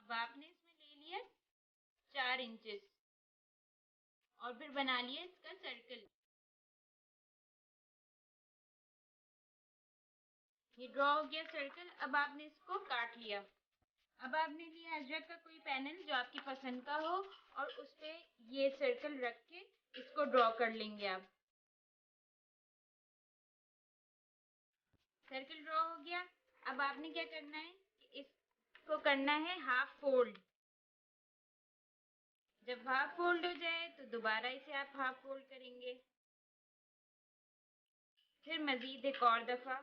अब आपने इसमें ले लिया 4 इंचेस और फिर बना लिया इसका सर्कल। ये ड्रॉ हो गया सर्कल। अब आपने इसको काट लिया। अब आपने लिया अजरक का कोई पैनल जो आपकी पसंद का हो और उस पे ये सर्कल रख के इसको ड्रॉ कर लेंगे। आप सर्कल ड्रॉ हो गया। अब आपने क्या करना है, इसको करना है हाफ फोल्ड। जब हाफ फोल्ड हो जाए तो दोबारा इसे आप हाफ फोल्ड करेंगे, फिर मजीद एक और दफा।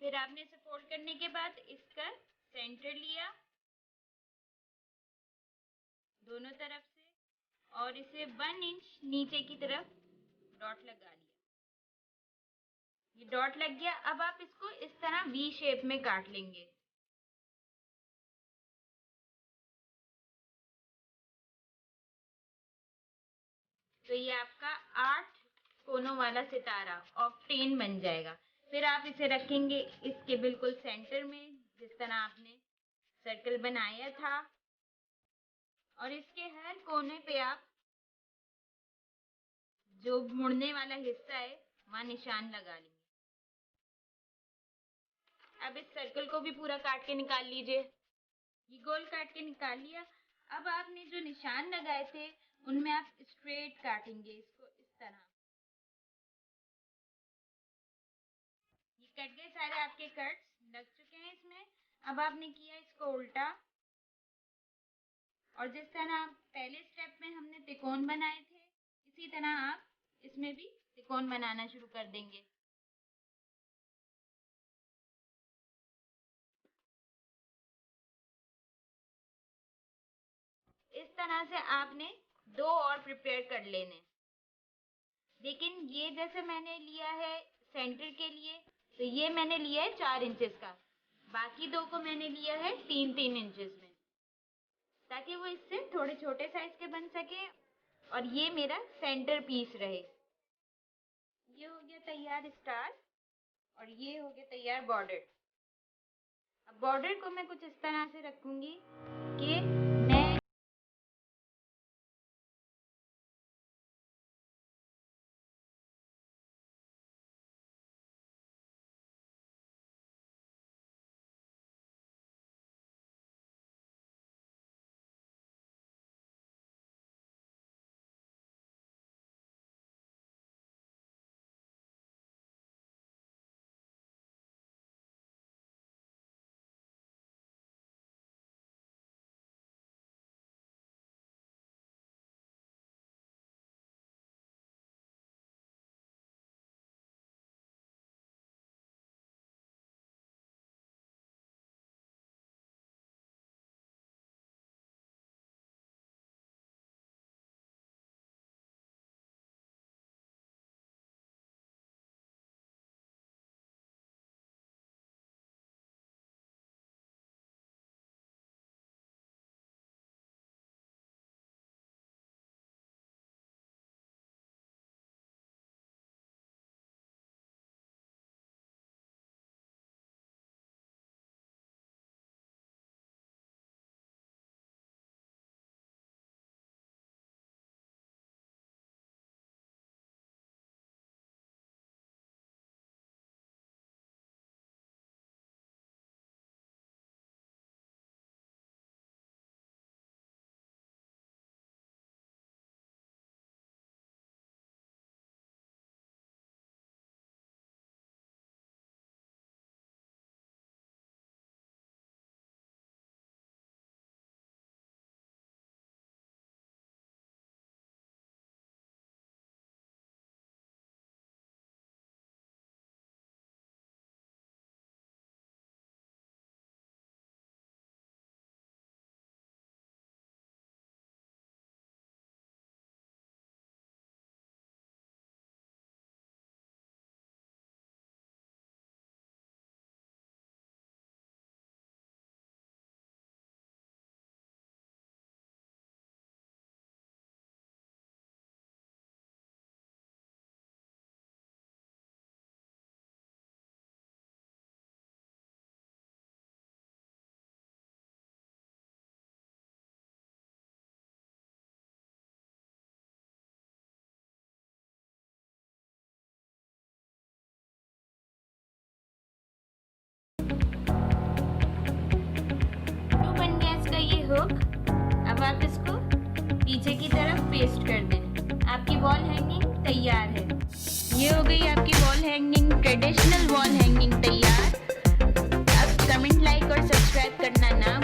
फिर आपने इसे फोल्ड करने के बाद इसका सेंटर लिया दोनों तरफ से और इसे 1 इंच नीचे की तरफ डॉट लगा लिया। ये डॉट लग गया। अब आप इसको इस तरह वी शेप में काट लेंगे। तो ये आपका 8 कोनों वाला सितारा ऑक्टेन बन जाएगा। फिर आप इसे रखेंगे इसके बिल्कुल सेंटर में जिस तरह आपने सर्कल बनाया था और इसके हर कोने पे आप जो मुड़ने वाला हिस्सा है वहां निशान लगा लेंगे। अब इस सर्कल को भी पूरा काट के निकाल लीजिए। ये गोल काट के निकाल लिया। अब आपने जो निशान लगाए थे उनमें आप स्ट्रेट काटेंगे इसको इस तरह। ये कट गए सारे आपके कट्स लग चुके हैं इसमें। अब आपने किया इसको उल्टा और जिस तरह पहले स्टेप में हमने त्रिकोण बनाए थे इसी तरह आप इसमें भी त्रिकोण बनाना शुरू कर देंगे। इस तरह से आपने 2 और प्रिपेयर कर लेने। लेकिन ये जैसे मैंने लिया है सेंटर के लिए तो ये मैंने लिया है 4 इंचेस का, बाकी 2 को मैंने लिया है 3-3 इंचेस में, ताकि वो इससे थोड़े छोटे साइज के बन सके और ये मेरा सेंटर पीस रहे। ये हो गया तैयार स्टार और ये हो गया तैयार बॉर्डर। अब बॉर्डर को मैं कुछ इस तरह से रखूंगी कि तैयार है। ये हो गई आपकी wall hanging, traditional wall hanging तैयार। अब कमेंट, लाइक और सब्सक्राइब करना ना